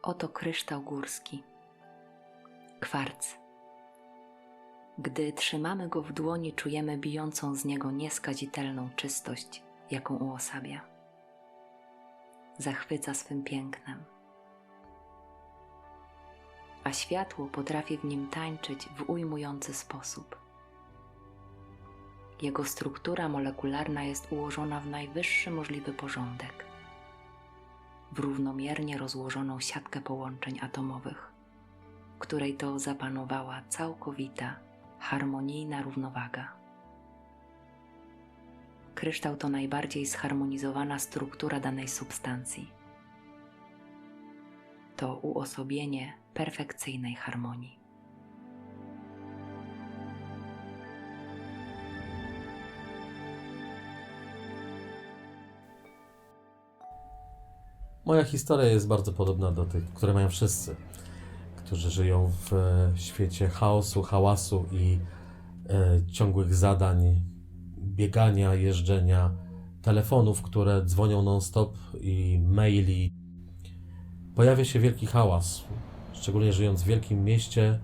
Oto kryształ górski. Kwarc. Gdy trzymamy go w dłoni, czujemy bijącą z niego nieskazitelną czystość, jaką uosabia. Zachwyca swym pięknem. A światło potrafi w nim tańczyć w ujmujący sposób. Jego struktura molekularna jest ułożona w najwyższy możliwy porządek, w równomiernie rozłożoną siatkę połączeń atomowych, w której to zapanowała całkowita, harmonijna równowaga. Kryształ to najbardziej zharmonizowana struktura danej substancji. To uosobienie perfekcyjnej harmonii. Moja historia jest bardzo podobna do tych, które mają wszyscy, którzy żyją w świecie chaosu, hałasu i ciągłych zadań, biegania, jeżdżenia, telefonów, które dzwonią non-stop i maili. Pojawia się wielki hałas. Szczególnie żyjąc w wielkim mieście,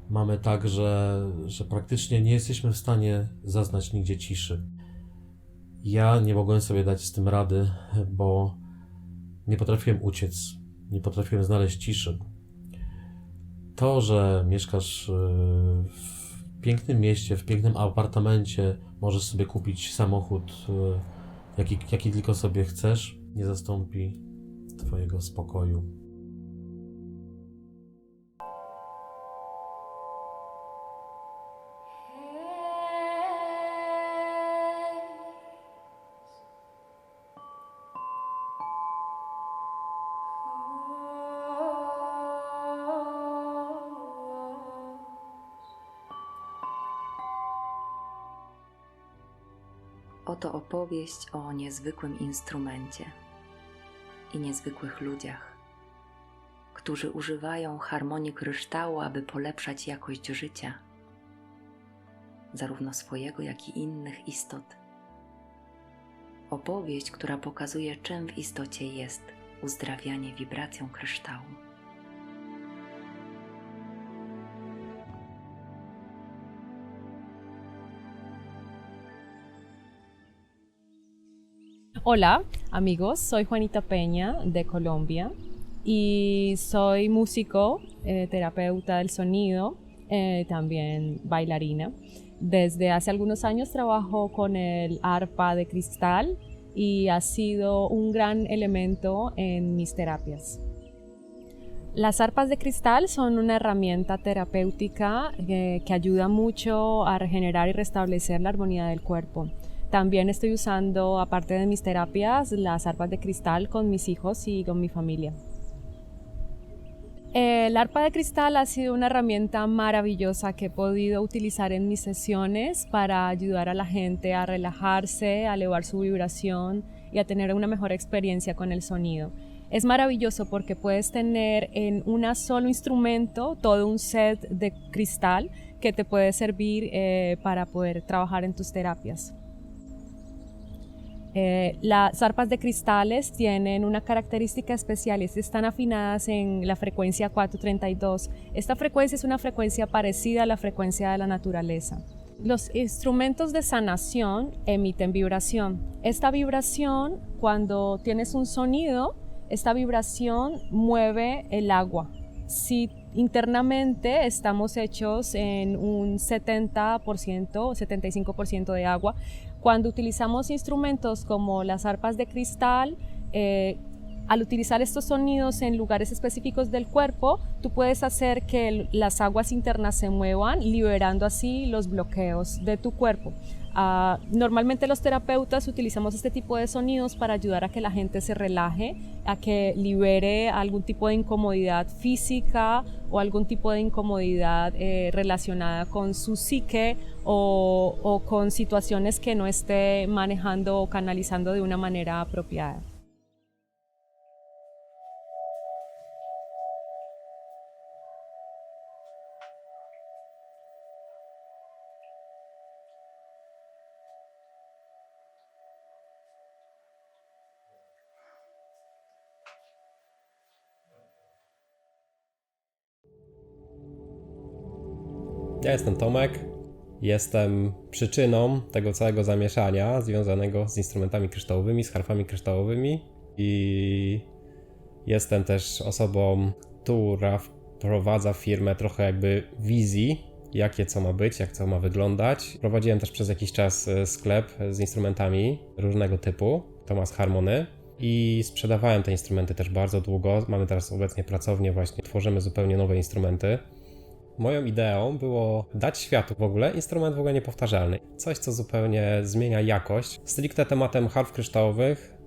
mamy tak, że praktycznie nie jesteśmy w stanie zaznać nigdzie ciszy. Ja nie mogłem sobie dać z tym rady, bo nie potrafiłem uciec, nie potrafiłem znaleźć ciszy. To, że mieszkasz w pięknym mieście, w pięknym apartamencie, możesz sobie kupić samochód, jaki tylko sobie chcesz, nie zastąpi Twojego spokoju. Oto opowieść o niezwykłym instrumencie i niezwykłych ludziach, którzy używają harmonii kryształu, aby polepszać jakość życia, zarówno swojego, jak i innych istot. Opowieść, która pokazuje, czym w istocie jest uzdrawianie wibracją kryształu. Hola amigos, soy Juanita Peña de Colombia y soy músico, terapeuta del sonido, también bailarina. Desde hace algunos años trabajo con el arpa de cristal y ha sido un gran elemento en mis terapias. Las arpas de cristal son una herramienta terapéutica que ayuda mucho a regenerar y restablecer la armonía del cuerpo. También estoy usando, aparte de mis terapias, las arpas de cristal con mis hijos y con mi familia. El arpa de cristal ha sido una herramienta maravillosa que he podido utilizar en mis sesiones para ayudar a la gente a relajarse, a elevar su vibración y a tener una mejor experiencia con el sonido. Es maravilloso porque puedes tener en un solo instrumento todo un set de cristal que te puede servir para poder trabajar en tus terapias. Las arpas de cristales tienen una característica especial, están afinadas en la frecuencia 432. Esta frecuencia es una frecuencia parecida a la frecuencia de la naturaleza. Los instrumentos de sanación emiten vibración. Esta vibración, cuando tienes un sonido, esta vibración mueve el agua. Si internamente estamos hechos en un 70% o 75% de agua, cuando utilizamos instrumentos como las arpas de cristal, al utilizar estos sonidos en lugares específicos del cuerpo, tú puedes hacer que las aguas internas se muevan, liberando así los bloqueos de tu cuerpo. Normalmente los terapeutas utilizamos este tipo de sonidos para ayudar a que la gente se relaje, a que libere algún tipo de incomodidad física o algún tipo de incomodidad relacionada con su psique o con situaciones que no esté manejando o canalizando de una manera apropiada. Ja jestem Tomek, jestem przyczyną tego całego zamieszania związanego z instrumentami kryształowymi, z harfami kryształowymi i jestem też osobą, która wprowadza w firmę trochę jakby wizji, jakie co ma być, jak co ma wyglądać. Prowadziłem też przez jakiś czas sklep z instrumentami różnego typu, Thomas Harmony, i sprzedawałem te instrumenty też bardzo długo. Mamy teraz obecnie pracownię, właśnie tworzymy zupełnie nowe instrumenty. Moją ideą było dać światu w ogóle instrument w ogóle niepowtarzalny. Coś, co zupełnie zmienia jakość. Stricte tematem harf kryształowych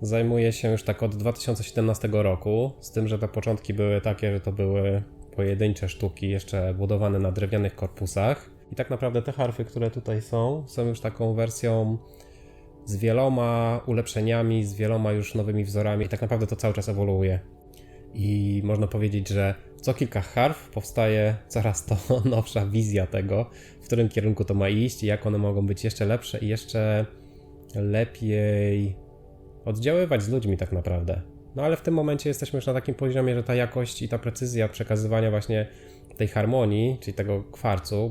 zajmuję się już tak od 2017 roku, z tym, że te początki były takie, że to były pojedyncze sztuki jeszcze budowane na drewnianych korpusach. I tak naprawdę te harfy, które tutaj są już taką wersją z wieloma ulepszeniami, z wieloma już nowymi wzorami i tak naprawdę to cały czas ewoluuje. I można powiedzieć, że co kilka harf powstaje coraz to nowsza wizja tego, w którym kierunku to ma iść i jak one mogą być jeszcze lepsze i jeszcze lepiej oddziaływać z ludźmi tak naprawdę. No ale w tym momencie jesteśmy już na takim poziomie, że ta jakość i ta precyzja przekazywania właśnie tej harmonii, czyli tego kwarcu,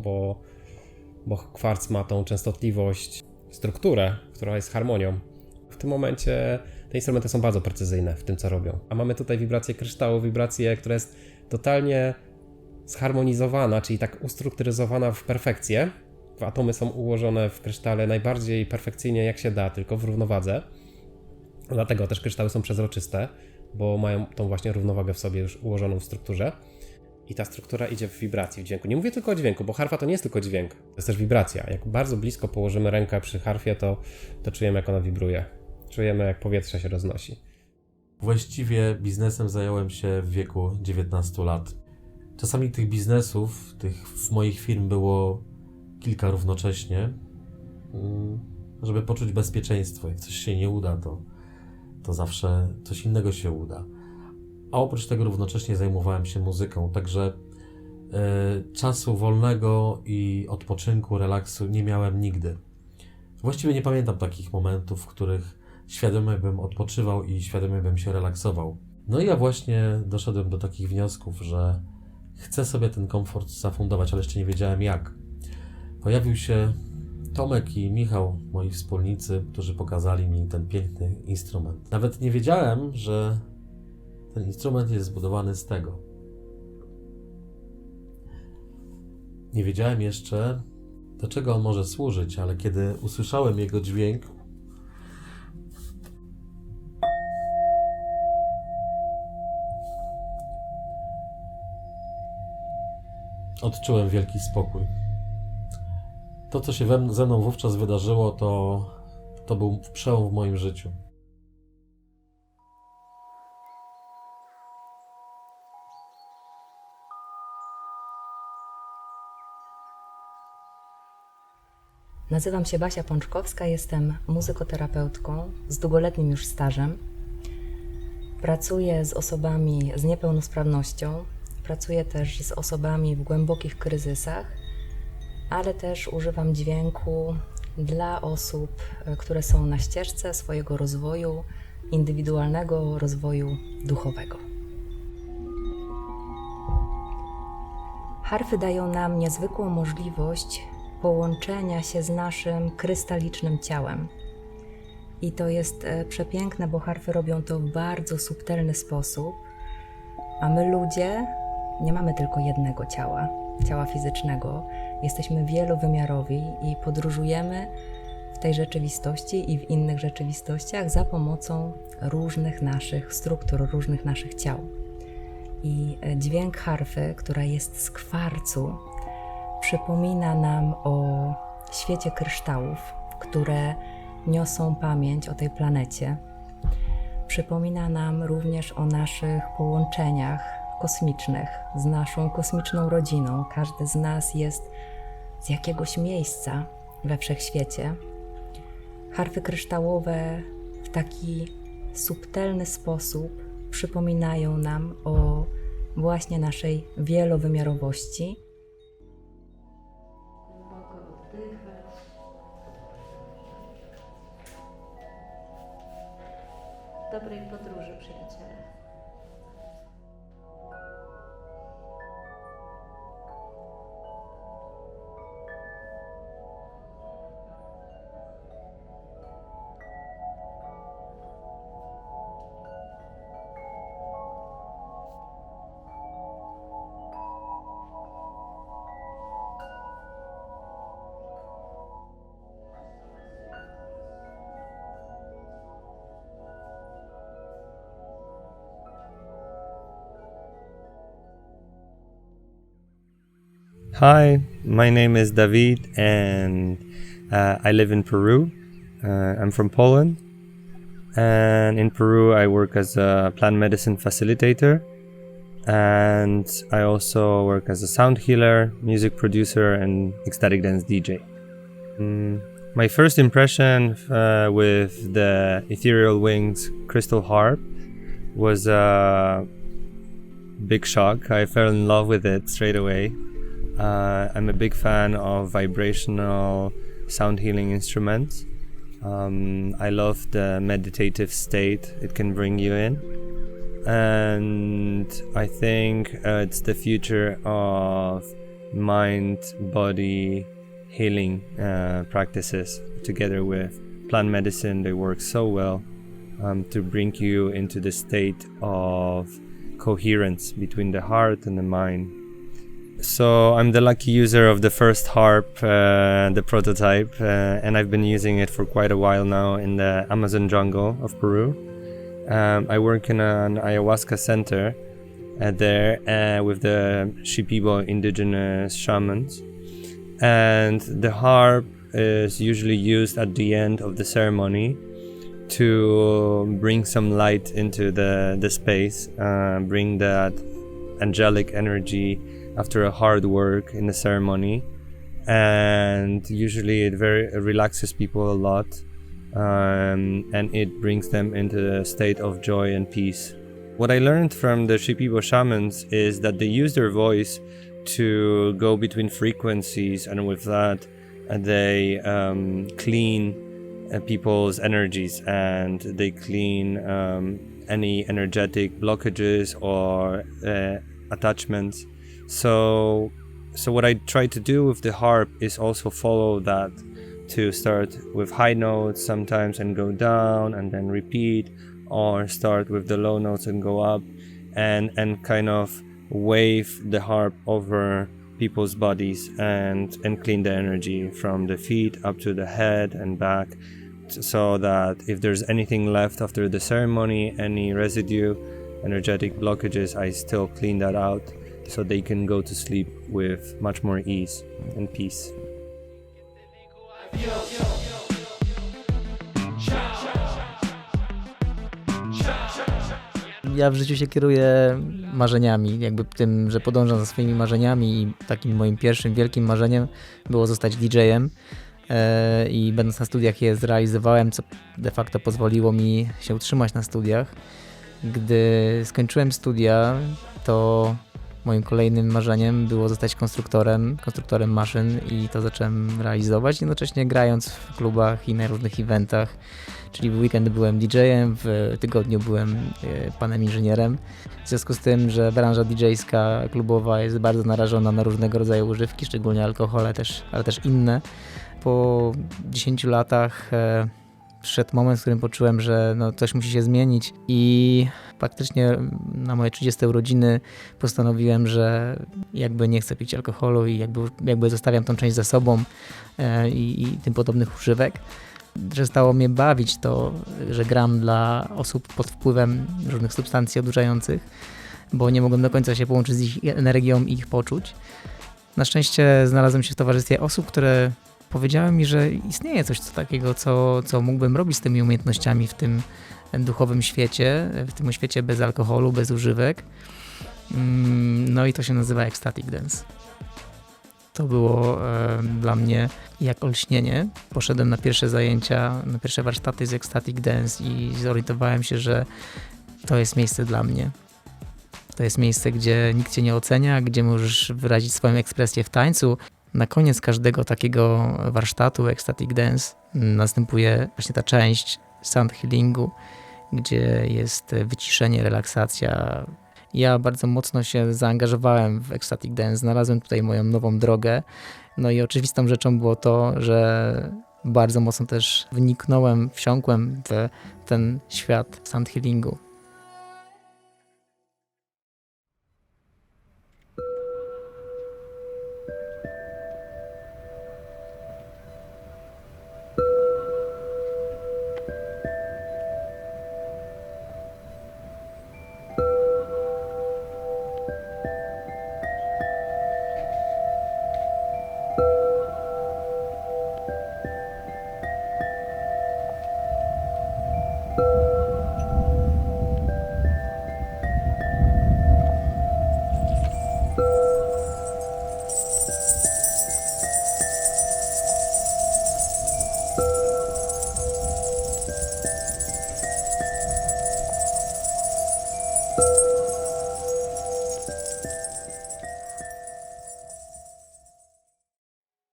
bo kwarc ma tą częstotliwość, strukturę, która jest harmonią. W tym momencie te instrumenty są bardzo precyzyjne w tym, co robią. A mamy tutaj wibrację kryształu, wibrację, która jest totalnie zharmonizowana, czyli tak ustrukturyzowana w perfekcję. Atomy są ułożone w krysztale najbardziej perfekcyjnie jak się da, tylko w równowadze. Dlatego też kryształy są przezroczyste, bo mają tą właśnie równowagę w sobie już ułożoną w strukturze. I ta struktura idzie w wibracji, w dźwięku. Nie mówię tylko o dźwięku, bo harfa to nie jest tylko dźwięk, to jest też wibracja. Jak bardzo blisko położymy rękę przy harfie, to czujemy, jak ona wibruje. Czujemy, jak powietrze się roznosi. Właściwie biznesem zająłem się w wieku 19 lat. Czasami tych biznesów, tych w moich firm było kilka równocześnie, żeby poczuć bezpieczeństwo. Jak coś się nie uda, to zawsze coś innego się uda. A oprócz tego równocześnie zajmowałem się muzyką, także czasu wolnego i odpoczynku, relaksu nie miałem nigdy. Właściwie nie pamiętam takich momentów, w których świadomie bym odpoczywał i świadomie bym się relaksował. No i ja właśnie doszedłem do takich wniosków, że chcę sobie ten komfort zafundować, ale jeszcze nie wiedziałem jak. Pojawił się Tomek i Michał, moi wspólnicy, którzy pokazali mi ten piękny instrument. Nawet nie wiedziałem, że ten instrument jest zbudowany z tego. Nie wiedziałem jeszcze, do czego on może służyć, ale kiedy usłyszałem jego dźwięk, odczułem wielki spokój. To, co się ze mną wówczas wydarzyło, to był przełom w moim życiu. Nazywam się Basia Pączkowska, jestem muzykoterapeutką z długoletnim już stażem. Pracuję z osobami z niepełnosprawnością, pracuję też z osobami w głębokich kryzysach, ale też używam dźwięku dla osób, które są na ścieżce swojego rozwoju, indywidualnego rozwoju duchowego. Harfy dają nam niezwykłą możliwość połączenia się z naszym krystalicznym ciałem. I to jest przepiękne, bo harfy robią to w bardzo subtelny sposób, a my ludzie nie mamy tylko jednego ciała fizycznego. Jesteśmy wielowymiarowi i podróżujemy w tej rzeczywistości i w innych rzeczywistościach za pomocą różnych naszych struktur, różnych naszych ciał. I dźwięk harfy, która jest z kwarcu, przypomina nam o świecie kryształów, które niosą pamięć o tej planecie. Przypomina nam również o naszych połączeniach kosmicznych z naszą kosmiczną rodziną. Każdy z nas jest z jakiegoś miejsca we wszechświecie. Harfy kryształowe w taki subtelny sposób przypominają nam o właśnie naszej wielowymiarowości. Dobrej podróży, przyjaciele. Hi, my name is David and I live in Peru. I'm from Poland, and in Peru I work as a plant medicine facilitator, and I also work as a sound healer, music producer, and ecstatic dance DJ. My first impression with the Ethereal Wings crystal harp was a big shock. I fell in love with it straight away. I'm a big fan of vibrational sound healing instruments. I love the meditative state it can bring you in, and I think it's the future of mind-body healing practices. Together with plant medicine, they work so well to bring you into the state of coherence between the heart and the mind. So I'm the lucky user of the first harp, the prototype, and I've been using it for quite a while now in the Amazon jungle of Peru. I work in an ayahuasca center there with the Shipibo indigenous shamans, and the harp is usually used at the end of the ceremony to bring some light into the space, bring that angelic energy after a hard work in the ceremony, and usually it relaxes people a lot, and it brings them into a state of joy and peace. What I learned from the Shipibo shamans is that they use their voice to go between frequencies, and with that they clean people's energies, and they clean any energetic blockages or attachments. So what I try to do with the harp is also follow that, to start with high notes sometimes and go down and then repeat, or start with the low notes and go up, and kind of wave the harp over people's bodies and clean the energy from the feet up to the head and back, so that if there's anything left after the ceremony, any residue, energetic blockages, I still clean that out, so they can go to sleep with much more ease and peace. Ja w życiu się kieruję marzeniami, jakby tym, że podążam za swoimi marzeniami, i takim moim pierwszym wielkim marzeniem było zostać DJ-em. I będąc na studiach je zrealizowałem, co de facto pozwoliło mi się utrzymać na studiach. Gdy skończyłem studia, to moim kolejnym marzeniem było zostać konstruktorem maszyn, i to zacząłem realizować, jednocześnie grając w klubach i na różnych eventach. Czyli w weekend byłem DJ-em, w tygodniu byłem panem inżynierem. W związku z tym, że branża DJ-ska klubowa jest bardzo narażona na różnego rodzaju używki, szczególnie alkohol, ale też inne. Po 10 latach przyszedł moment, w którym poczułem, że coś musi się zmienić, i praktycznie na moje 30 urodziny postanowiłem, że jakby nie chcę pić alkoholu i jakby zostawiam tą część za sobą i tym podobnych używek. Przestało mnie bawić to, że gram dla osób pod wpływem różnych substancji odurzających, bo nie mogłem do końca się połączyć z ich energią i ich poczuć. Na szczęście znalazłem się w towarzystwie osób, które powiedziały mi, że istnieje coś takiego, co mógłbym robić z tymi umiejętnościami w tym duchowym świecie, w tym świecie bez alkoholu, bez używek. No i to się nazywa Ecstatic Dance. To było dla mnie jak olśnienie. Poszedłem na pierwsze zajęcia, na pierwsze warsztaty z Ecstatic Dance i zorientowałem się, że to jest miejsce dla mnie. To jest miejsce, gdzie nikt cię nie ocenia, gdzie możesz wyrazić swoją ekspresję w tańcu. Na koniec każdego takiego warsztatu Ecstatic Dance następuje właśnie ta część sound healingu, gdzie jest wyciszenie, relaksacja. Ja bardzo mocno się zaangażowałem w Ecstatic Dance, znalazłem tutaj moją nową drogę. No i oczywistą rzeczą było to, że bardzo mocno też wsiąkłem w ten świat sound healingu.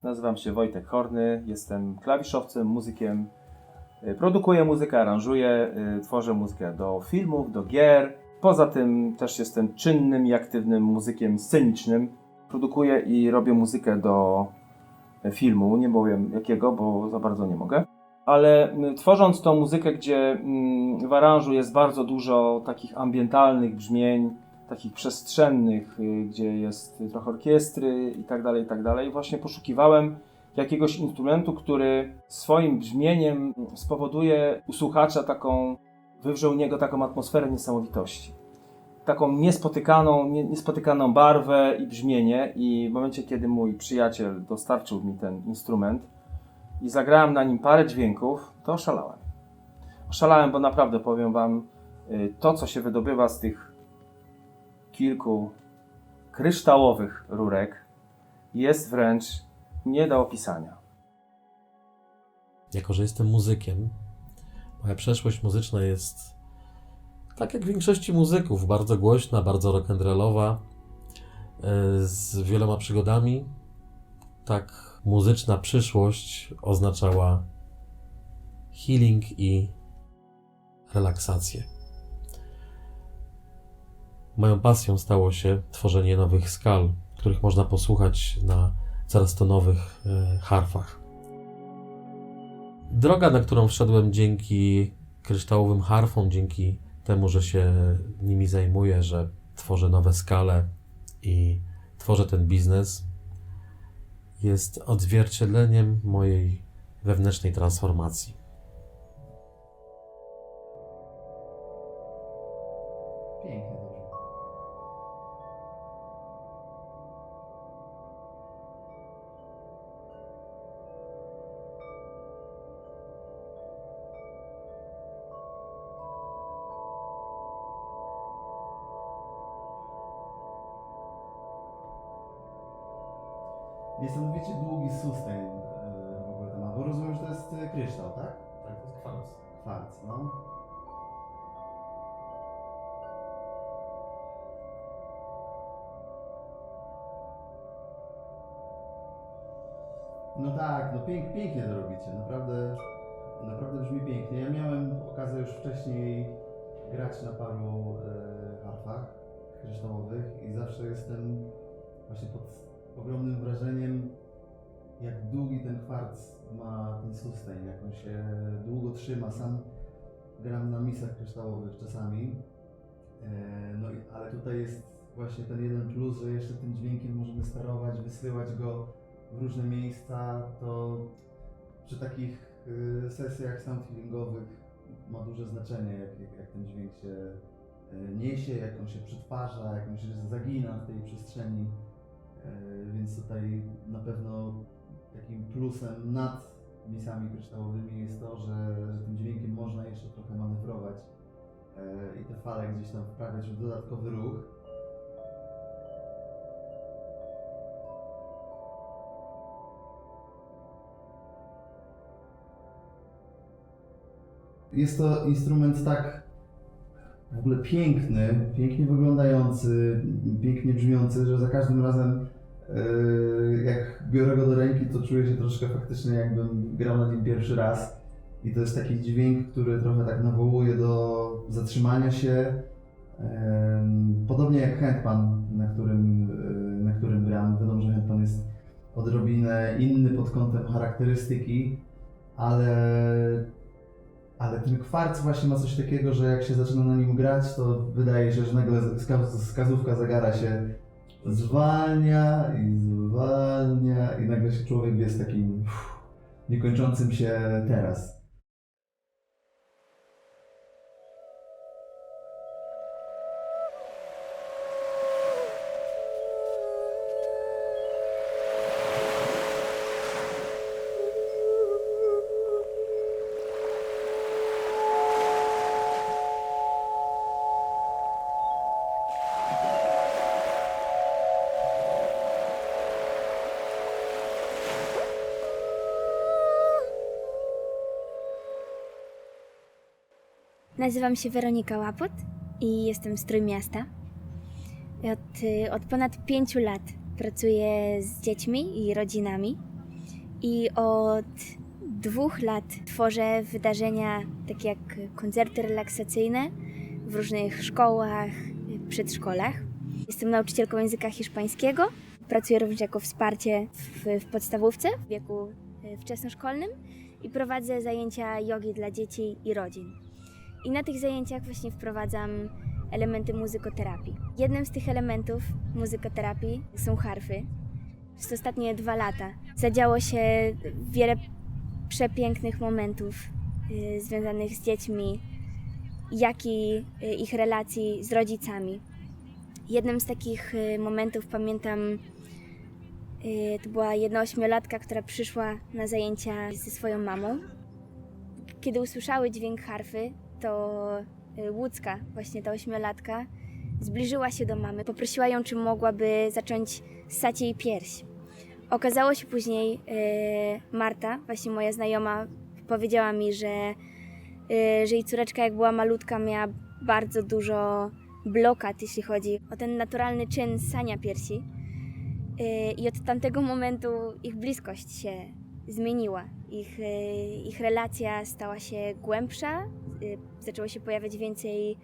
Nazywam się Wojtek Horny, jestem klawiszowcem, muzykiem. Produkuję muzykę, aranżuję, tworzę muzykę do filmów, do gier. Poza tym też jestem czynnym i aktywnym muzykiem scenicznym. Produkuję i robię muzykę do filmu, nie powiem jakiego, bo za bardzo nie mogę. Ale tworząc tą muzykę, gdzie w aranżu jest bardzo dużo takich ambientalnych brzmień, takich przestrzennych, gdzie jest trochę orkiestry i tak dalej, właśnie poszukiwałem jakiegoś instrumentu, który swoim brzmieniem spowoduje u słuchacza wywrze u niego taką atmosferę niesamowitości. Taką niespotykaną barwę i brzmienie, i w momencie, kiedy mój przyjaciel dostarczył mi ten instrument i zagrałem na nim parę dźwięków, to oszalałem. Oszalałem, bo naprawdę powiem wam, to co się wydobywa z tych kilku kryształowych rurek jest wręcz nie do opisania. Jako że jestem muzykiem, moja przeszłość muzyczna jest, tak jak w większości muzyków, bardzo głośna, bardzo rock'n'rollowa, z wieloma przygodami. Tak muzyczna przyszłość oznaczała healing i relaksację. Moją pasją stało się tworzenie nowych skal, których można posłuchać na coraz to nowych harfach. Droga, na którą wszedłem dzięki kryształowym harfom, dzięki temu, że się nimi zajmuję, że tworzę nowe skale i tworzę ten biznes, jest odzwierciedleniem mojej wewnętrznej transformacji. Pięknie, dobrze. Niesamowicie długi sustain w ogóle to ma, bo rozumiem, że to jest kryształ, tak? Tak, to jest kwarc. Kwarc, no. No tak, no pięknie to robicie, naprawdę brzmi pięknie. Ja miałem okazję już wcześniej grać na paru harfach kryształowych i zawsze jestem właśnie pod ogromnym wrażeniem, jak długi ten kwarc ma ten sustain, jak on się długo trzyma. Sam gram na misach kryształowych czasami, ale tutaj jest właśnie ten jeden plus, że jeszcze tym dźwiękiem możemy sterować, wysyłać go w różne miejsca. To przy takich sesjach sound healingowych ma duże znaczenie, jak ten dźwięk się niesie, jak on się przetwarza, jak on się zagina w tej przestrzeni. Więc tutaj na pewno takim plusem nad misami kryształowymi jest to, że tym dźwiękiem można jeszcze trochę manewrować i te fale gdzieś tam wprawiać w dodatkowy ruch. Jest to instrument tak w ogóle piękny, pięknie wyglądający, pięknie brzmiący, że za każdym razem jak biorę go do ręki, to czuję się troszkę faktycznie, jakbym grał na nim pierwszy raz. I to jest taki dźwięk, który trochę tak nawołuje do zatrzymania się. Podobnie jak handpan, na którym gram. Wiadomo, że handpan jest odrobinę inny pod kątem charakterystyki, ale ten kwarc właśnie ma coś takiego, że jak się zaczyna na nim grać, to wydaje się, że nagle wskazówka zegara się zwalnia i nagle się człowiek jest takim niekończącym się teraz. Nazywam się Weronika Łapot i jestem z Trójmiasta. Od ponad 5 lat pracuję z dziećmi i rodzinami. i od 2 lat tworzę wydarzenia takie jak koncerty relaksacyjne w różnych szkołach, przedszkolach. Jestem nauczycielką języka hiszpańskiego. Pracuję również jako wsparcie w podstawówce w wieku wczesnoszkolnym i prowadzę zajęcia jogi dla dzieci i rodzin. I na tych zajęciach właśnie wprowadzam elementy muzykoterapii. Jednym z tych elementów muzykoterapii są harfy. Przez ostatnie 2 lata zadziało się wiele przepięknych momentów związanych z dziećmi, jak i ich relacji z rodzicami. Jednym z takich momentów pamiętam, to była jedna 8-latka, która przyszła na zajęcia ze swoją mamą. Kiedy usłyszały dźwięk harfy, to Łódzka, właśnie ta 8-latka, zbliżyła się do mamy. Poprosiła ją, czy mogłaby zacząć ssać jej pierś. Okazało się później, Marta, właśnie moja znajoma, powiedziała mi, że jej córeczka, jak była malutka, miała bardzo dużo blokad, jeśli chodzi o ten naturalny czyn ssania piersi. I od tamtego momentu ich bliskość się zmieniła. Ich relacja stała się głębsza, zaczęło się pojawiać więcej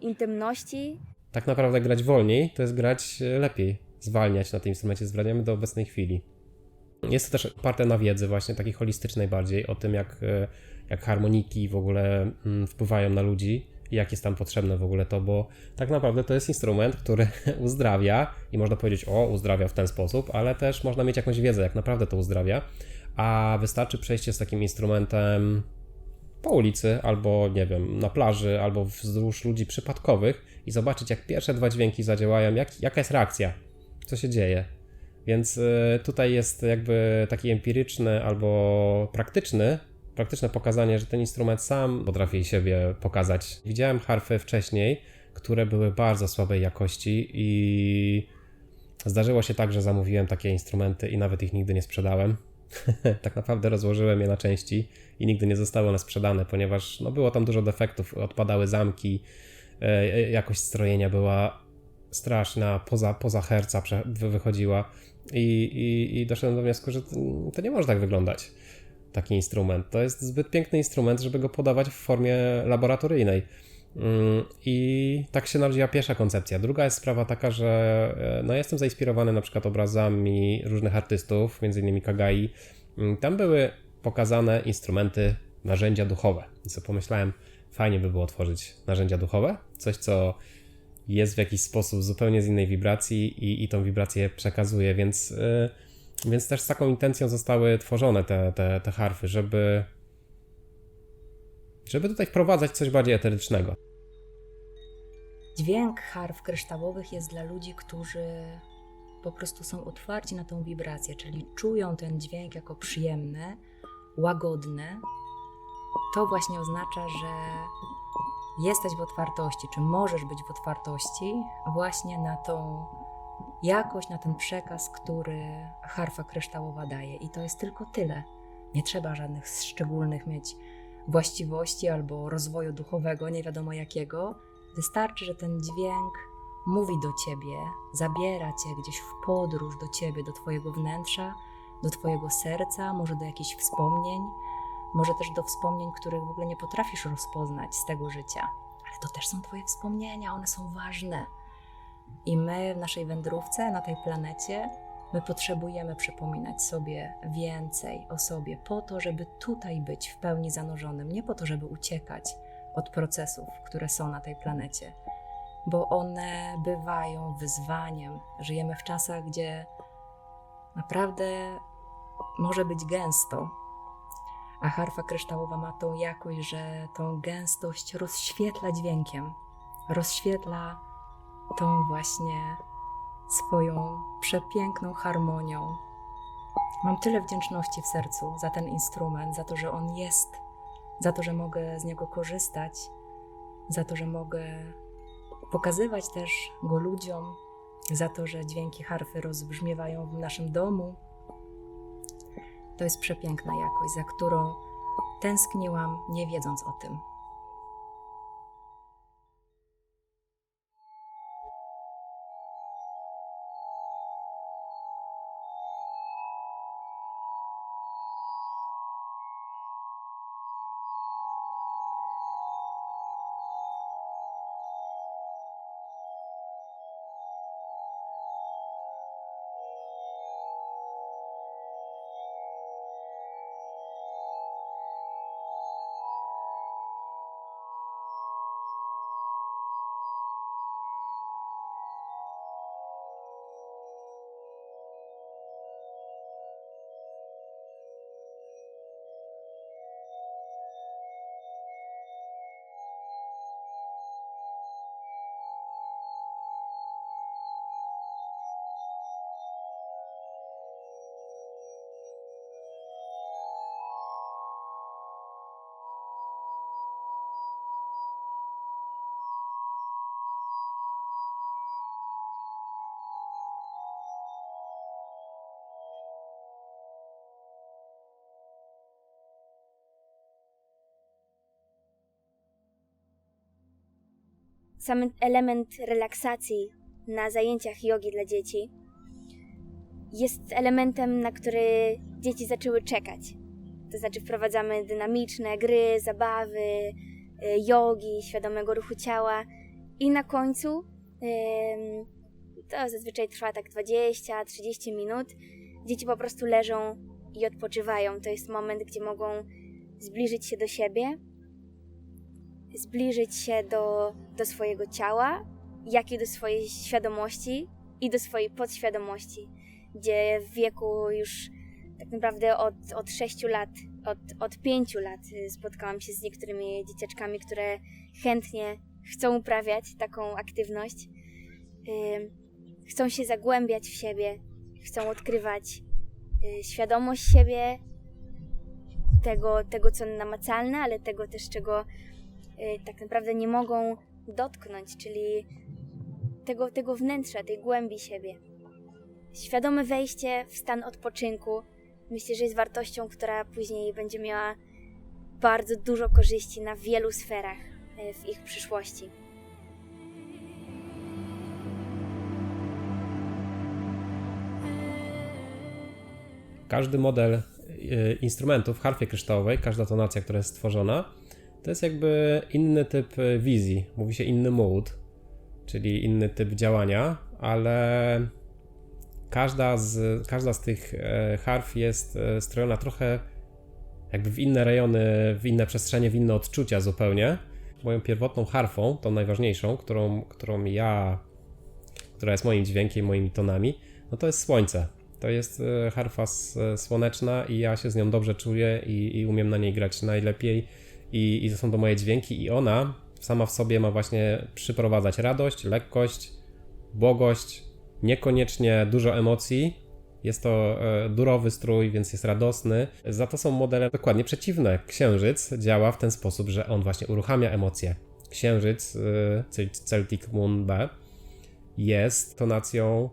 intymności. Tak naprawdę grać wolniej to jest grać lepiej, zwalniać na tym instrumencie, zwalniamy do obecnej chwili. Jest to też oparte na wiedzy właśnie takiej holistycznej bardziej, o tym jak harmoniki w ogóle wpływają na ludzi i jak jest tam potrzebne w ogóle to, bo tak naprawdę to jest instrument, który uzdrawia i można powiedzieć, uzdrawia w ten sposób, ale też można mieć jakąś wiedzę, jak naprawdę to uzdrawia, a wystarczy przejście z takim instrumentem po ulicy, albo nie wiem, na plaży, albo wzdłuż ludzi przypadkowych i zobaczyć, jak pierwsze 2 dźwięki zadziałają, jaka jest reakcja, co się dzieje. Więc tutaj jest jakby taki empiryczny albo praktyczne pokazanie, że ten instrument sam potrafi siebie pokazać. Widziałem harfy wcześniej, które były bardzo słabej jakości i zdarzyło się tak, że zamówiłem takie instrumenty i nawet ich nigdy nie sprzedałem. Tak naprawdę rozłożyłem je na części i nigdy nie zostały one sprzedane, ponieważ było tam dużo defektów, odpadały zamki, jakość strojenia była straszna, poza herca wychodziła i doszedłem do wniosku, że to nie może tak wyglądać, taki instrument. To jest zbyt piękny instrument, żeby go podawać w formie laboratoryjnej. I tak się narodziła pierwsza koncepcja. Druga jest sprawa taka, że jestem zainspirowany na przykład obrazami różnych artystów, m.in. Kagai. Tam były pokazane instrumenty, narzędzia duchowe. I sobie pomyślałem, fajnie by było tworzyć narzędzia duchowe, coś co jest w jakiś sposób zupełnie z innej wibracji i tą wibrację przekazuje, więc też z taką intencją zostały tworzone te harfy, żeby tutaj wprowadzać coś bardziej eterycznego. Dźwięk harf kryształowych jest dla ludzi, którzy po prostu są otwarci na tą wibrację, czyli czują ten dźwięk jako przyjemny, łagodny. To właśnie oznacza, że jesteś w otwartości, czy możesz być w otwartości właśnie na tą jakość, na ten przekaz, który harfa kryształowa daje. I to jest tylko tyle. Nie trzeba żadnych szczególnych mieć właściwości albo rozwoju duchowego, nie wiadomo jakiego. Wystarczy, że ten dźwięk mówi do ciebie, zabiera cię gdzieś w podróż do ciebie, do twojego wnętrza, do twojego serca, może do jakichś wspomnień, może też do wspomnień, których w ogóle nie potrafisz rozpoznać z tego życia. Ale to też są twoje wspomnienia, one są ważne. I my w naszej wędrówce na tej planecie, my potrzebujemy przypominać sobie więcej o sobie po to, żeby tutaj być w pełni zanurzonym, nie po to, żeby uciekać od procesów, które są na tej planecie, bo one bywają wyzwaniem. Żyjemy w czasach, gdzie naprawdę może być gęsto, a harfa kryształowa ma tą jakość, że tą gęstość rozświetla dźwiękiem, rozświetla tą właśnie swoją przepiękną harmonią. Mam tyle wdzięczności w sercu za ten instrument, za to, że on jest, za to, że mogę z niego korzystać, za to, że mogę pokazywać też go ludziom, za to, że dźwięki harfy rozbrzmiewają w naszym domu. To jest przepiękna jakość, za którą tęskniłam, nie wiedząc o tym. sam element relaksacji na zajęciach jogi dla dzieci jest elementem, na który dzieci zaczęły czekać. To znaczy wprowadzamy dynamiczne gry, zabawy, jogi, świadomego ruchu ciała i na końcu to zazwyczaj trwa tak 20-30 minut. Dzieci po prostu leżą i odpoczywają. To jest moment, gdzie mogą zbliżyć się do siebie, zbliżyć się do swojego ciała, jak i do swojej świadomości i do swojej podświadomości, gdzie w wieku już tak naprawdę od 6 lat, od 5 lat spotkałam się z niektórymi dzieciaczkami, które chętnie chcą uprawiać taką aktywność. Chcą się zagłębiać w siebie, chcą odkrywać świadomość siebie, tego co namacalne, ale tego też, czego tak naprawdę nie mogą dotknąć, czyli tego wnętrza, tej głębi siebie. Świadome wejście w stan odpoczynku myślę, że jest wartością, która później będzie miała bardzo dużo korzyści na wielu sferach w ich przyszłości. Każdy model instrumentów w harfie kryształowej, każda tonacja, która jest stworzona, to jest jakby inny typ wizji. Mówi się inny mood, czyli inny typ działania, ale każda z tych harf jest strojona trochę jakby w inne rejony, w inne przestrzenie, w inne odczucia zupełnie. Moją pierwotną harfą, tą najważniejszą, która jest moim dźwiękiem, moimi tonami, no to jest słońce. To jest harfa słoneczna i ja się z nią dobrze czuję i umiem na niej grać najlepiej i to są to moje dźwięki i ona sama w sobie ma właśnie przyprowadzać radość, lekkość, błogość, niekoniecznie dużo emocji. Jest to durowy strój, więc jest radosny. Za to są modele dokładnie przeciwne. Księżyc działa w ten sposób, że on właśnie uruchamia emocje. Księżyc, Celtic Moon B, jest tonacją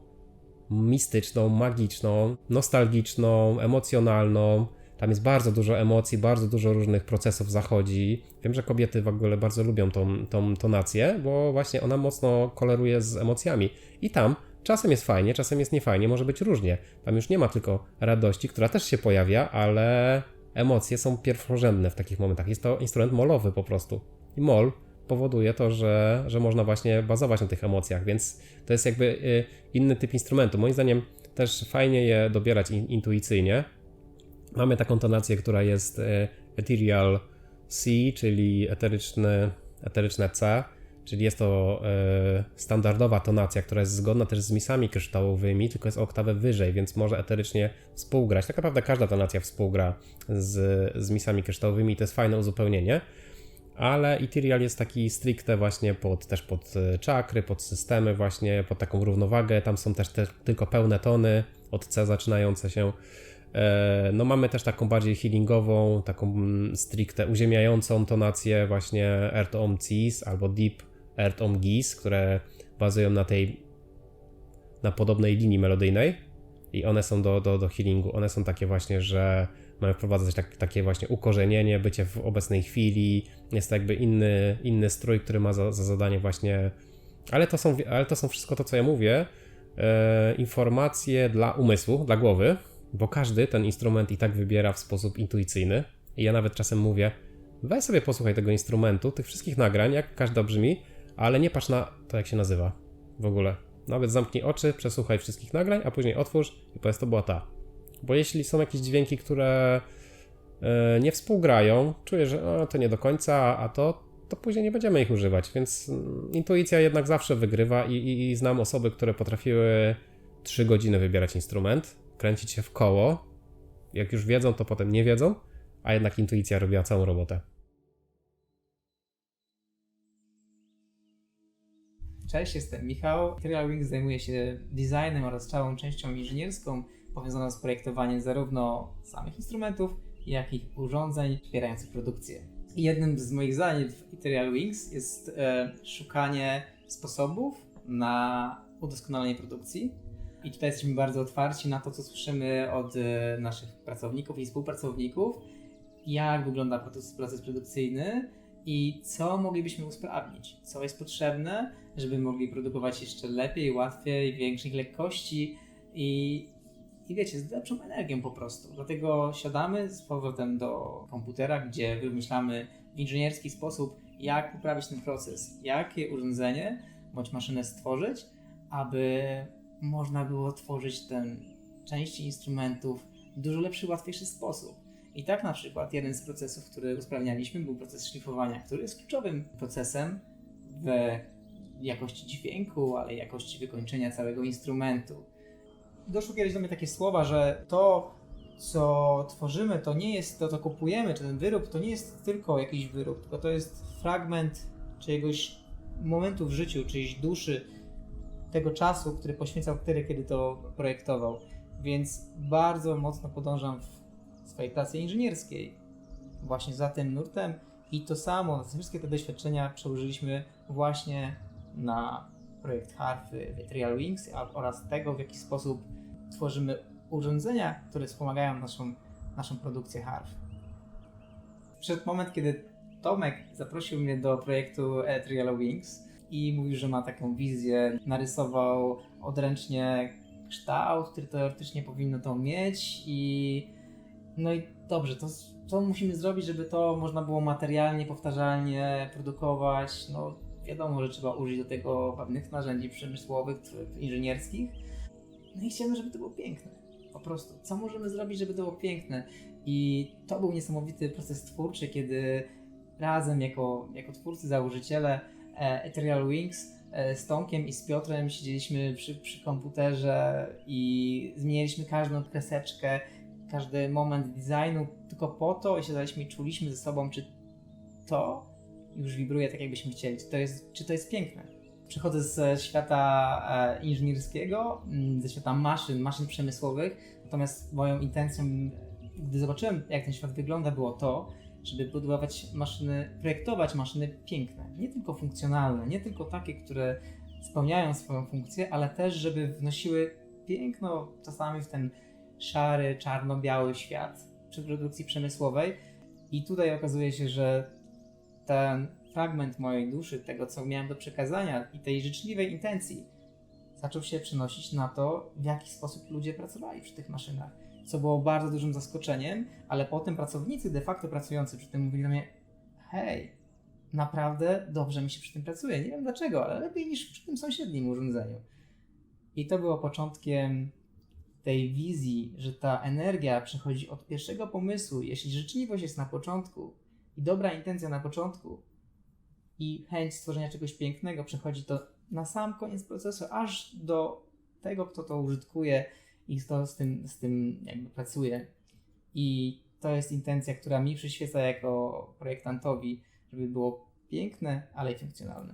mistyczną, magiczną, nostalgiczną, emocjonalną. Tam jest bardzo dużo emocji, bardzo dużo różnych procesów zachodzi. Wiem, że kobiety w ogóle bardzo lubią tą tonację, bo właśnie ona mocno koloruje z emocjami. I tam czasem jest fajnie, czasem jest niefajnie, może być różnie. Tam już nie ma tylko radości, która też się pojawia, ale emocje są pierwszorzędne w takich momentach. Jest to instrument molowy po prostu. I mol powoduje to, że można właśnie bazować na tych emocjach, więc to jest jakby inny typ instrumentu. Moim zdaniem też fajnie je dobierać intuicyjnie. Mamy taką tonację, która jest Ethereal C, czyli eteryczne C, czyli jest to standardowa tonacja, która jest zgodna też z misami kryształowymi, tylko jest o oktawę wyżej, więc może eterycznie współgrać. Tak naprawdę każda tonacja współgra z misami kryształowymi i to jest fajne uzupełnienie. Ale Ethereal jest taki stricte właśnie też pod czakry, pod systemy właśnie, pod taką równowagę. Tam są też tylko pełne tony od C zaczynające się. No mamy też taką bardziej healingową, taką stricte uziemiającą tonację właśnie Earth Om Cis albo Deep Earth Om Gis, które bazują na podobnej linii melodyjnej i one są do healingu. One są takie właśnie, że mają wprowadzać takie właśnie ukorzenienie, bycie w obecnej chwili. Jest to jakby inny strój, który ma za zadanie właśnie... Ale to są wszystko to, co ja mówię, informacje dla umysłu, dla głowy, bo każdy ten instrument i tak wybiera w sposób intuicyjny. I ja nawet czasem mówię, weź sobie posłuchaj tego instrumentu, tych wszystkich nagrań, jak każda brzmi, ale nie patrz na to, jak się nazywa w ogóle. Nawet zamknij oczy, przesłuchaj wszystkich nagrań, a później otwórz i powiedz, to była ta. Bo jeśli są jakieś dźwięki, które nie współgrają, czuję, że to nie do końca, a to później nie będziemy ich używać, więc intuicja jednak zawsze wygrywa i znam osoby, które potrafiły 3 godziny wybierać instrument, kręcić się w koło, jak już wiedzą, to potem nie wiedzą, a jednak intuicja robiła całą robotę. Cześć, jestem Michał. Ethereal Wings zajmuje się designem oraz całą częścią inżynierską powiązaną z projektowaniem zarówno samych instrumentów, jak i urządzeń wspierających produkcję. I jednym z moich zadań w Ethereal Wings jest szukanie sposobów na udoskonalenie produkcji. I tutaj jesteśmy bardzo otwarci na to, co słyszymy od naszych pracowników i współpracowników, jak wygląda proces produkcyjny i co moglibyśmy usprawnić, co jest potrzebne, żeby mogli produkować jeszcze lepiej, łatwiej, większych lekkości i wiecie, z lepszą energią po prostu. Dlatego siadamy z powrotem do komputera, gdzie wymyślamy w inżynierski sposób, jak poprawić ten proces, jakie urządzenie bądź maszynę stworzyć, aby można było tworzyć ten części instrumentów w dużo lepszy, łatwiejszy sposób. I tak na przykład jeden z procesów, który usprawnialiśmy, był proces szlifowania, który jest kluczowym procesem w jakości dźwięku, ale i jakości wykończenia całego instrumentu. Doszło kiedyś do mnie takie słowa, że to, co tworzymy, to nie jest to, co kupujemy, czy ten wyrób, to nie jest tylko jakiś wyrób, tylko to jest fragment czyjegoś momentu w życiu, czyjejś duszy, tego czasu, który poświęcał wtedy, kiedy to projektował. Więc bardzo mocno podążam w swojej pracy inżynierskiej właśnie za tym nurtem i to samo, wszystkie te doświadczenia przełożyliśmy właśnie na projekt harfy Ethereal Wings oraz tego, w jaki sposób tworzymy urządzenia, które wspomagają naszą produkcję harf. Przyszedł moment, kiedy Tomek zaprosił mnie do projektu Ethereal Wings i mówił, że ma taką wizję, narysował odręcznie kształt, który teoretycznie powinno to mieć no i dobrze, to musimy zrobić, żeby to można było materialnie, powtarzalnie produkować. No wiadomo, że trzeba użyć do tego pewnych narzędzi przemysłowych, inżynierskich. No i chciałem, żeby to było piękne. Po prostu. Co możemy zrobić, żeby to było piękne? I to był niesamowity proces twórczy, kiedy razem jako twórcy, założyciele Ethereal Wings z Tomkiem i z Piotrem siedzieliśmy przy komputerze i zmienialiśmy każdą kreseczkę, każdy moment designu tylko po to i siadaliśmy i czuliśmy ze sobą, czy to już wibruje tak, jakbyśmy chcieli, czy to jest piękne. Przychodzę ze świata inżynierskiego, ze świata maszyn przemysłowych, natomiast moją intencją, gdy zobaczyłem, jak ten świat wygląda, było to, żeby projektować maszyny piękne, nie tylko funkcjonalne, nie tylko takie, które spełniają swoją funkcję, ale też, żeby wnosiły piękno czasami w ten szary, czarno-biały świat przy produkcji przemysłowej. I tutaj okazuje się, że ten fragment mojej duszy, tego co miałem do przekazania i tej życzliwej intencji zaczął się przenosić na to, w jaki sposób ludzie pracowali przy tych maszynach. Co było bardzo dużym zaskoczeniem, ale potem pracownicy de facto pracujący przy tym mówili do mnie: hej, naprawdę dobrze mi się przy tym pracuje, nie wiem dlaczego, ale lepiej niż przy tym sąsiednim urządzeniu. I to było początkiem tej wizji, że ta energia przychodzi od pierwszego pomysłu. Jeśli życzliwość jest na początku i dobra intencja na początku i chęć stworzenia czegoś pięknego, przechodzi to na sam koniec procesu, aż do tego, kto to użytkuje i kto z tym jakby pracuje. I to jest intencja, która mi przyświeca jako projektantowi, żeby było piękne, ale i funkcjonalne.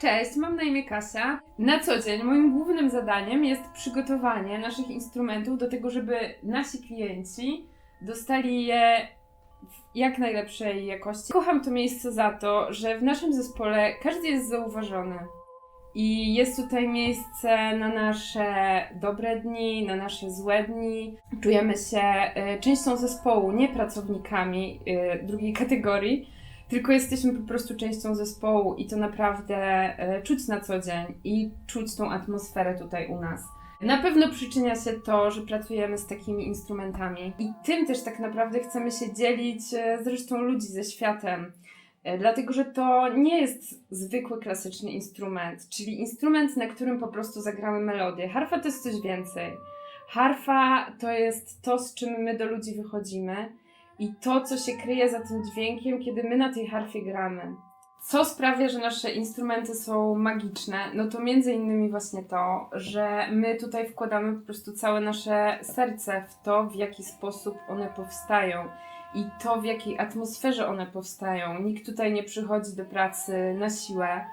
Cześć, mam na imię Kasia. Na co dzień moim głównym zadaniem jest przygotowanie naszych instrumentów do tego, żeby nasi klienci dostali je w jak najlepszej jakości. Kocham to miejsce za to, że w naszym zespole każdy jest zauważony. I jest tutaj miejsce na nasze dobre dni, na nasze złe dni. Czujemy się częścią zespołu, nie pracownikami drugiej kategorii, tylko jesteśmy po prostu częścią zespołu i to naprawdę czuć na co dzień i czuć tą atmosferę tutaj u nas. Na pewno przyczynia się to, że pracujemy z takimi instrumentami i tym też tak naprawdę chcemy się dzielić z resztą ludzi, ze światem. Dlatego, że to nie jest zwykły, klasyczny instrument, czyli instrument, na którym po prostu zagramy melodię. Harfa to jest coś więcej. Harfa to jest to, z czym my do ludzi wychodzimy i to, co się kryje za tym dźwiękiem, kiedy my na tej harfie gramy. Co sprawia, że nasze instrumenty są magiczne? No to między innymi właśnie to, że my tutaj wkładamy po prostu całe nasze serce w to, w jaki sposób one powstają. I to, w jakiej atmosferze one powstają. Nikt tutaj nie przychodzi do pracy na siłę,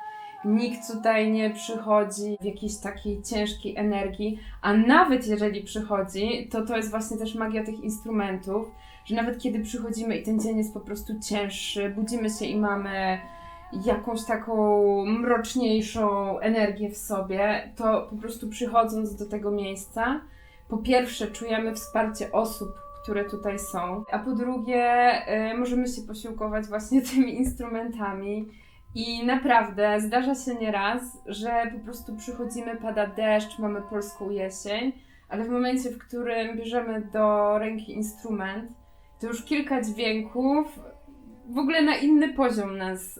nikt tutaj nie przychodzi w jakiejś takiej ciężkiej energii, a nawet jeżeli przychodzi, to jest właśnie też magia tych instrumentów, że nawet kiedy przychodzimy i ten dzień jest po prostu cięższy, budzimy się i mamy jakąś taką mroczniejszą energię w sobie, to po prostu przychodząc do tego miejsca, po pierwsze czujemy wsparcie osób, które tutaj są. A po drugie, możemy się posiłkować właśnie tymi instrumentami. I naprawdę zdarza się nieraz, że po prostu przychodzimy, pada deszcz, mamy polską jesień, ale w momencie, w którym bierzemy do ręki instrument, to już kilka dźwięków w ogóle na inny poziom nas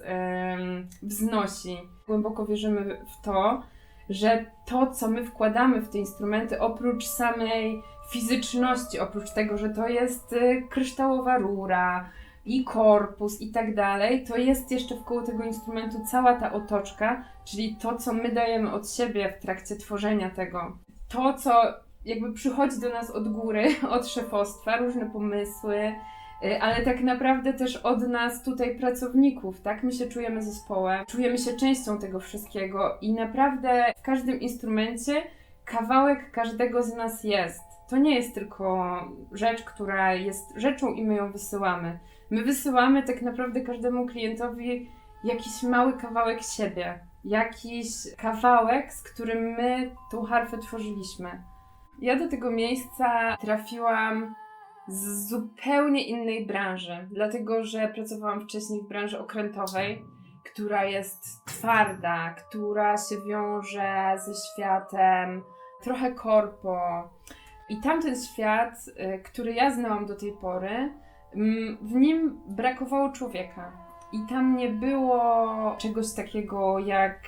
wznosi. Głęboko wierzymy w to, że to, co my wkładamy w te instrumenty, oprócz samej fizyczności, oprócz tego, że to jest kryształowa rura i korpus i tak dalej, to jest jeszcze wkoło tego instrumentu cała ta otoczka, czyli to, co my dajemy od siebie w trakcie tworzenia tego. To, co jakby przychodzi do nas od góry, od szefostwa, różne pomysły, ale tak naprawdę też od nas tutaj pracowników, tak? My się czujemy zespołem, czujemy się częścią tego wszystkiego i naprawdę w każdym instrumencie kawałek każdego z nas jest. To nie jest tylko rzecz, która jest rzeczą i my ją wysyłamy. My wysyłamy tak naprawdę każdemu klientowi jakiś mały kawałek siebie, jakiś kawałek, z którym my tą harfę tworzyliśmy. Ja do tego miejsca trafiłam z zupełnie innej branży, dlatego że pracowałam wcześniej w branży okrętowej, która jest twarda, która się wiąże ze światem trochę korpo. I tamten świat, który ja znałam do tej pory, w nim brakowało człowieka. I tam nie było czegoś takiego jak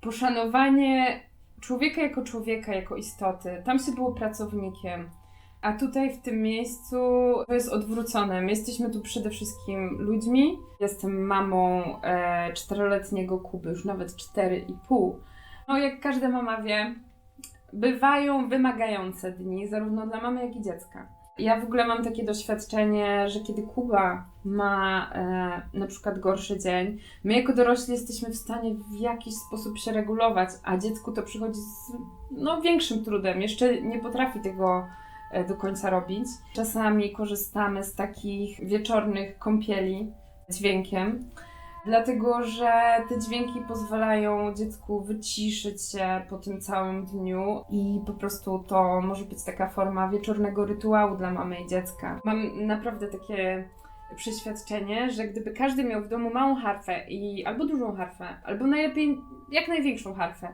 poszanowanie człowieka, jako istoty. Tam się było pracownikiem. A tutaj w tym miejscu to jest odwrócone. My jesteśmy tu przede wszystkim ludźmi. Jestem mamą 4-letniego Kuby, już nawet 4,5. No jak każda mama wie, bywają wymagające dni, zarówno dla mamy, jak i dziecka. Ja w ogóle mam takie doświadczenie, że kiedy Kuba ma na przykład gorszy dzień, my jako dorośli jesteśmy w stanie w jakiś sposób się regulować, a dziecku to przychodzi z większym trudem. Jeszcze nie potrafi tego do końca robić. Czasami korzystamy z takich wieczornych kąpieli dźwiękiem, dlatego że te dźwięki pozwalają dziecku wyciszyć się po tym całym dniu i po prostu to może być taka forma wieczornego rytuału dla mamy i dziecka. Mam naprawdę takie przeświadczenie, że gdyby każdy miał w domu małą harfę albo dużą harfę, albo najlepiej jak największą harfę,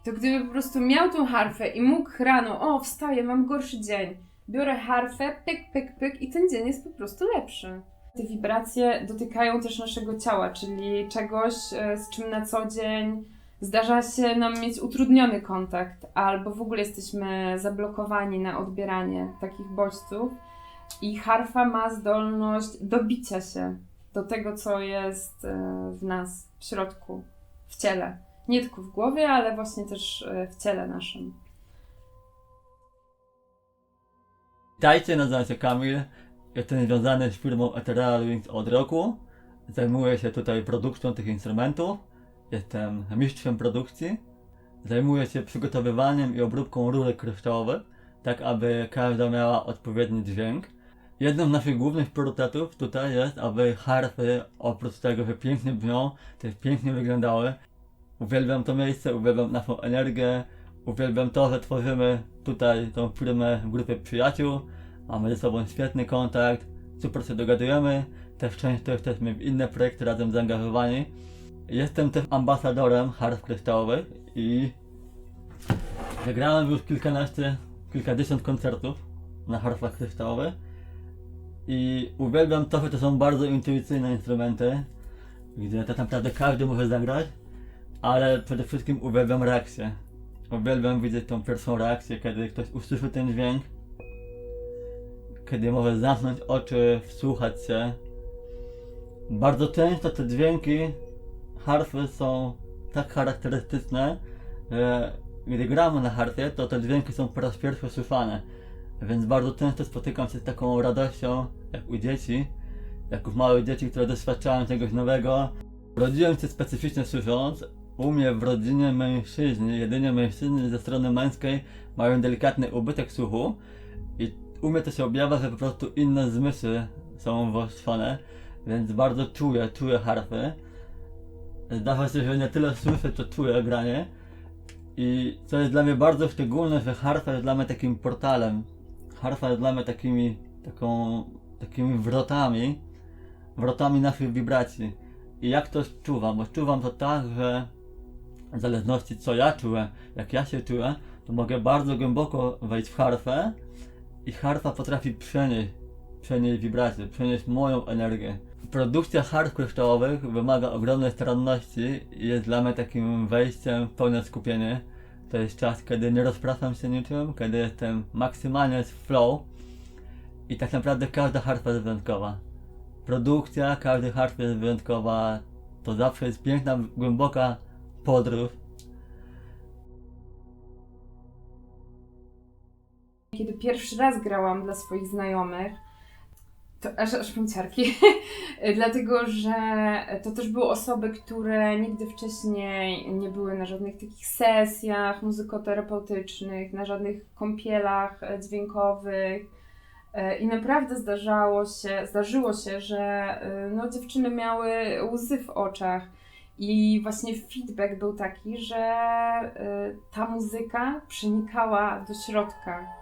to gdyby po prostu miał tą harfę i mógł rano, wstaję, mam gorszy dzień, biorę harfę, pyk, pyk, pyk i ten dzień jest po prostu lepszy. Te wibracje dotykają też naszego ciała, czyli czegoś, z czym na co dzień zdarza się nam mieć utrudniony kontakt, albo w ogóle jesteśmy zablokowani na odbieranie takich bodźców. I harfa ma zdolność dobicia się do tego, co jest w nas, w środku, w ciele. Nie tylko w głowie, ale właśnie też w ciele naszym. Witajcie, nazywam się Kamil. Jestem związany z firmą Ethereal Wings od roku. Zajmuję się tutaj produkcją tych instrumentów. Jestem mistrzem produkcji. Zajmuję się przygotowywaniem i obróbką rurek kryształowych, tak aby każda miała odpowiedni dźwięk. Jednym z naszych głównych priorytetów tutaj jest, aby harfy, oprócz tego, że pięknie brzmią, też pięknie wyglądały. Uwielbiam to miejsce, uwielbiam naszą energię, uwielbiam to, że tworzymy tutaj tą firmę w grupie przyjaciół. Mamy ze sobą świetny kontakt, super się dogadujemy, też często jesteśmy w inne projekty razem zaangażowani. Jestem też ambasadorem harf kryształowych i zagrałem już kilkadziesiąt koncertów na harfach kryształowych i uwielbiam to, że to są bardzo intuicyjne instrumenty, gdzie tak naprawdę każdy może zagrać, ale przede wszystkim uwielbiam reakcję. Uwielbiam widzieć tą pierwszą reakcję, kiedy ktoś usłyszy ten dźwięk, kiedy może zamknąć oczy, wsłuchać się. Bardzo często te dźwięki harfy są tak charakterystyczne, że gdy gramy na harfie, to te dźwięki są po raz pierwszy słyszane. Więc bardzo często spotykam się z taką radością, jak u dzieci, jak u małych dzieci, które doświadczają czegoś nowego. Urodziłem się specyficznie słysząc. U mnie w rodzinie mężczyźni, jedynie mężczyźni ze strony męskiej mają delikatny ubytek słuchu i u mnie to się objawia, że po prostu inne zmysły są wyostrzone, więc bardzo czuję harfy. Zdarza się, że nie tyle słyszę, co czuję granie. I co jest dla mnie bardzo szczególne, że harfa jest dla mnie takim portalem. Harfa jest dla mnie takimi wrotami naszych wibracji. I jak to czuwam? Bo czuwam to tak, że w zależności co ja czułem, jak ja się czułem, to mogę bardzo głęboko wejść w harfę i harfa potrafi przenieść wibrację, przenieść moją energię. Produkcja harf kryształowych wymaga ogromnej staranności i jest dla mnie takim wejściem w pełne skupienie. To jest czas, kiedy nie rozpraszam się niczym, kiedy jestem maksymalnie w flow i tak naprawdę każda harfa jest wyjątkowa. Produkcja każdej harfy jest wyjątkowa, to zawsze jest piękna, głęboka podróż. Kiedy pierwszy raz grałam dla swoich znajomych, to aż mam ciarki, dlatego że to też były osoby, które nigdy wcześniej nie były na żadnych takich sesjach muzykoterapeutycznych, na żadnych kąpielach dźwiękowych i naprawdę zdarzyło się, że no, dziewczyny miały łzy w oczach i właśnie feedback był taki, że ta muzyka przenikała do środka.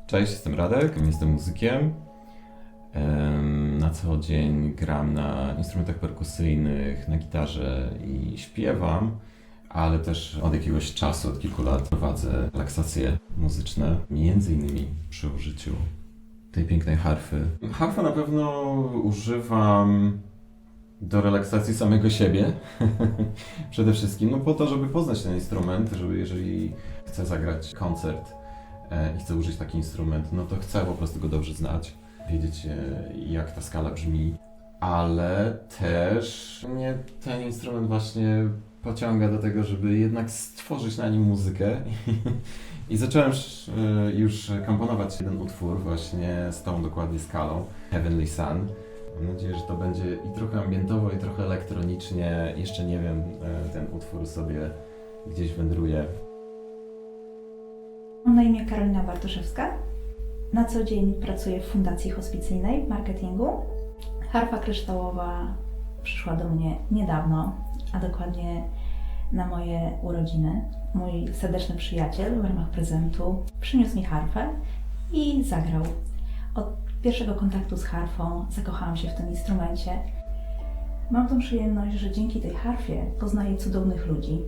Cześć, jestem Radek, jestem muzykiem. Na co dzień gram na instrumentach perkusyjnych, na gitarze i śpiewam, ale też od jakiegoś czasu, od kilku lat prowadzę relaksacje muzyczne, między innymi przy użyciu tej pięknej harfy. Harfę na pewno używam do relaksacji samego siebie, przede wszystkim, no po to, żeby poznać ten instrument, żeby jeżeli chcę zagrać koncert i chcę użyć taki instrument, no to chcę po prostu go dobrze znać, wiedzieć jak ta skala brzmi, ale też mnie ten instrument właśnie pociąga do tego, żeby jednak stworzyć na nim muzykę i zacząłem już komponować jeden utwór właśnie z tą dokładnie skalą, Heavenly Sun. Mam nadzieję, że to będzie i trochę ambientowo, i trochę elektronicznie, jeszcze nie wiem, ten utwór sobie gdzieś wędruje. Mam na imię Karolina Bartoszewska. Na co dzień pracuję w fundacji hospicyjnej w marketingu. Harfa kryształowa przyszła do mnie niedawno, a dokładnie na moje urodziny. Mój serdeczny przyjaciel w ramach prezentu przyniósł mi harfę i zagrał. Od pierwszego kontaktu z harfą zakochałam się w tym instrumencie. Mam tą przyjemność, że dzięki tej harfie poznaję cudownych ludzi.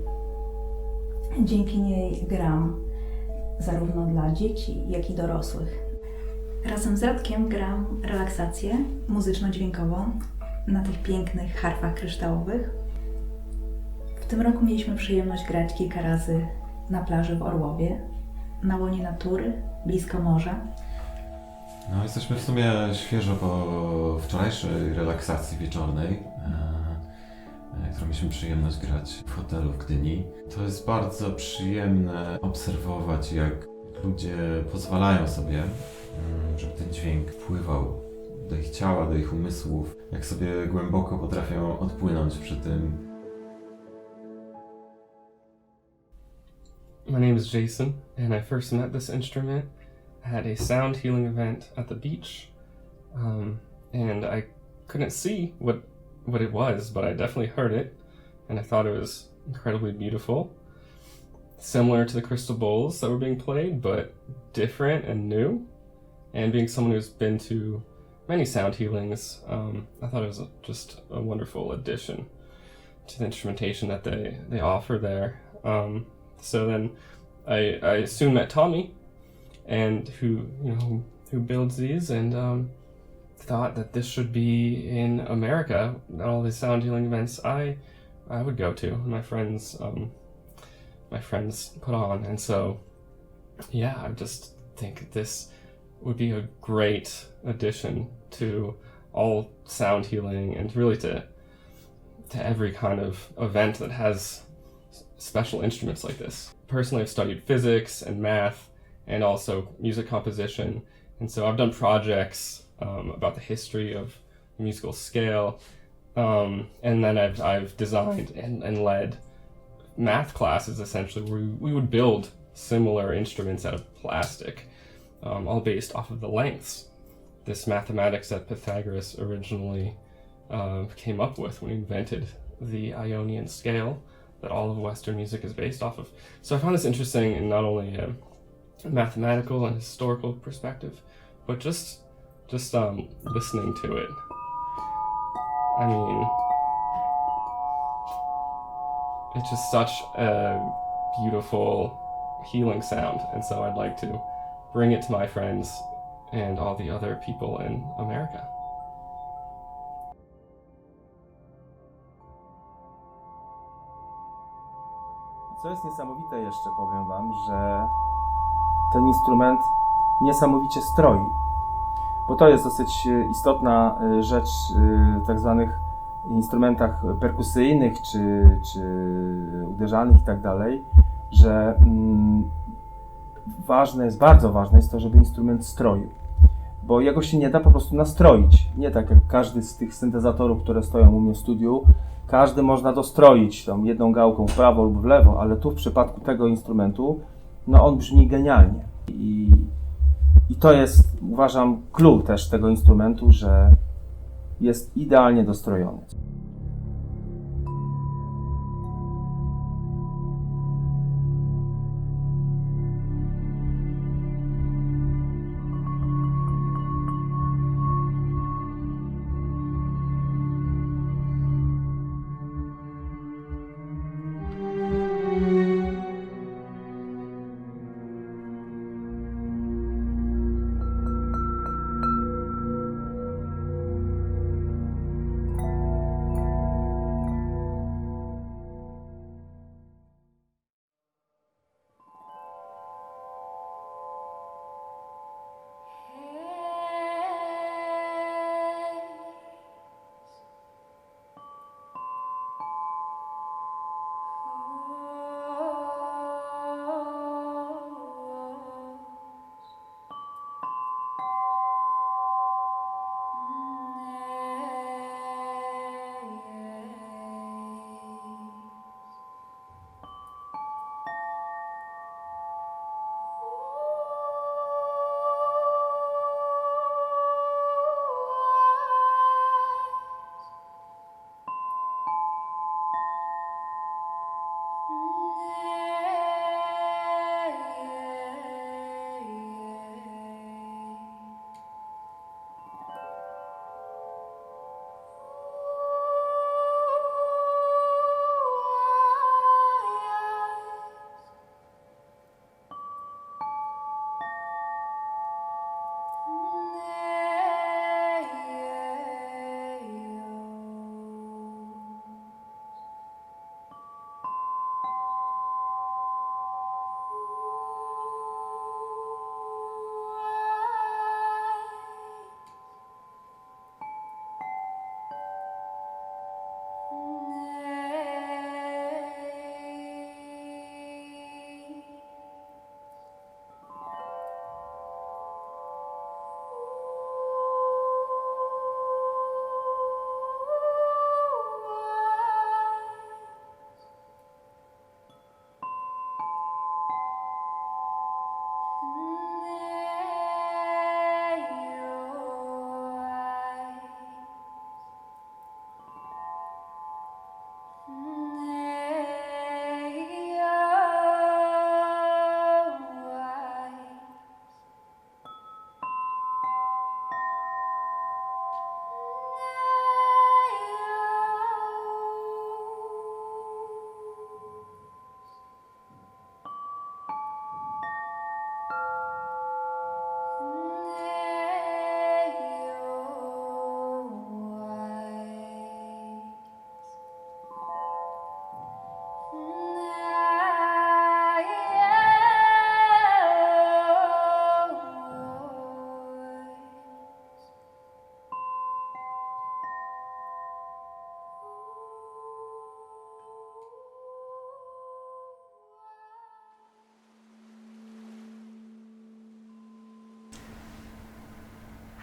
Dzięki niej gram zarówno dla dzieci, jak i dorosłych. Razem z Radkiem gram relaksację muzyczno-dźwiękową na tych pięknych harfach kryształowych. W tym roku mieliśmy przyjemność grać kilka razy na plaży w Orłowie, na łonie natury, blisko morza. No, jesteśmy w sumie świeżo po wczorajszej relaksacji wieczornej, którą mieliśmy przyjemność grać w hotelu w Gdyni. To jest bardzo przyjemne obserwować, jak ludzie pozwalają sobie, żeby ten dźwięk wpływał do ich ciała, do ich umysłów, jak sobie głęboko potrafią odpłynąć przy tym. My name is Jason, and I first met this instrument at a sound healing event at the beach, and I couldn't see what it was, but I definitely heard it, and I thought it was incredibly beautiful. Similar to the crystal bowls that were being played, but different and new. And being someone who's been to many sound healings. I thought it was just a wonderful addition to the instrumentation that they offer there. So then I soon met Tommy, and who builds these, and thought that this should be in America. All these sound healing events I would go to, my friends put on, and so yeah, I just think this would be a great addition to all sound healing, and really to every kind of event that has special instruments like this. Personally, I've studied physics and math and also music composition, and so I've done projects about the history of musical scale, and then I've designed and led math classes, essentially, where we would build similar instruments out of plastic, all based off of the lengths. This mathematics that Pythagoras originally came up with when he invented the Ionian scale that all of Western music is based off of. So I found this interesting in not only a mathematical and historical perspective, but just listening to it. I mean, it's just such a beautiful healing sound, and so I'd like to bring it to my friends and all the other people in America. Co jest niesamowite jeszcze, powiem Wam, że ten instrument niesamowicie stroi. Bo to jest dosyć istotna rzecz w tak zwanych instrumentach perkusyjnych czy uderzalnych i tak dalej, że bardzo ważne jest to, żeby instrument stroił. Bo jego się nie da po prostu nastroić. Nie tak jak każdy z tych syntezatorów, które stoją u mnie w studiu, każdy można dostroić tą jedną gałką w prawo lub w lewo, ale tu w przypadku tego instrumentu, no on brzmi genialnie. I to jest, uważam, clue też tego instrumentu, że jest idealnie dostrojony.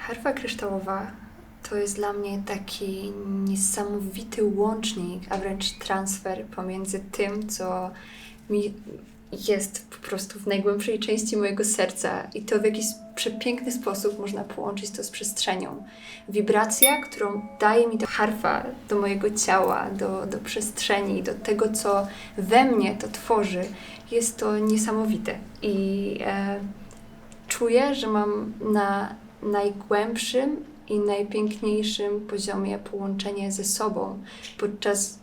Harfa kryształowa to jest dla mnie taki niesamowity łącznik, a wręcz transfer pomiędzy tym, co mi jest po prostu w najgłębszej części mojego serca i to w jakiś przepiękny sposób można połączyć to z przestrzenią. Wibracja, którą daje mi ta harfa do mojego ciała, do przestrzeni, do tego, co we mnie to tworzy, jest to niesamowite. I czuję, że mam na najgłębszym i najpiękniejszym poziomie połączenie ze sobą podczas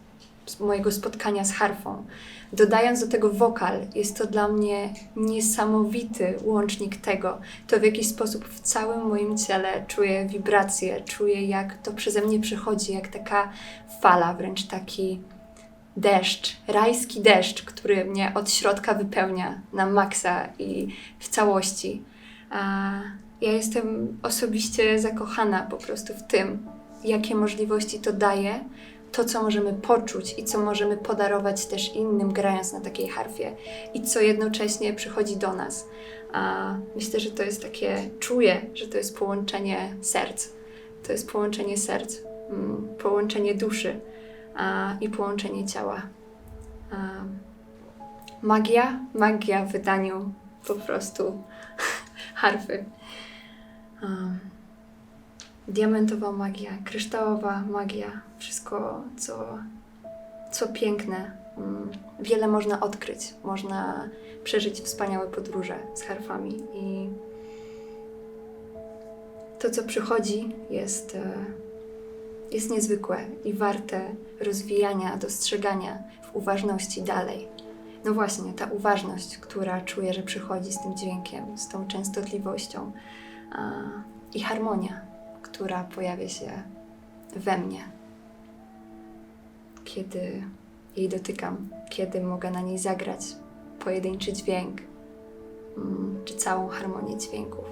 mojego spotkania z harfą. Dodając do tego wokal, jest to dla mnie niesamowity łącznik tego. To w jakiś sposób w całym moim ciele czuję wibrację, czuję jak to przeze mnie przychodzi, jak taka fala, wręcz taki deszcz, rajski deszcz, który mnie od środka wypełnia na maksa i w całości. Ja jestem osobiście zakochana po prostu w tym, jakie możliwości to daje, to, co możemy poczuć i co możemy podarować też innym, grając na takiej harfie i co jednocześnie przychodzi do nas. Myślę, że to jest takie, czuję, że to jest połączenie serc. To jest połączenie serc, połączenie duszy i połączenie ciała. Magia w wydaniu po prostu harfy. Diamentowa magia, kryształowa magia, wszystko co piękne. Wiele można odkryć, można przeżyć wspaniałe podróże z harfami i to, co przychodzi, jest niezwykłe i warte rozwijania, dostrzegania w uważności dalej. No właśnie, ta uważność, która czuję, że przychodzi z tym dźwiękiem, z tą częstotliwością i harmonia, która pojawia się we mnie, kiedy jej dotykam, kiedy mogę na niej zagrać pojedynczy dźwięk, czy całą harmonię dźwięków.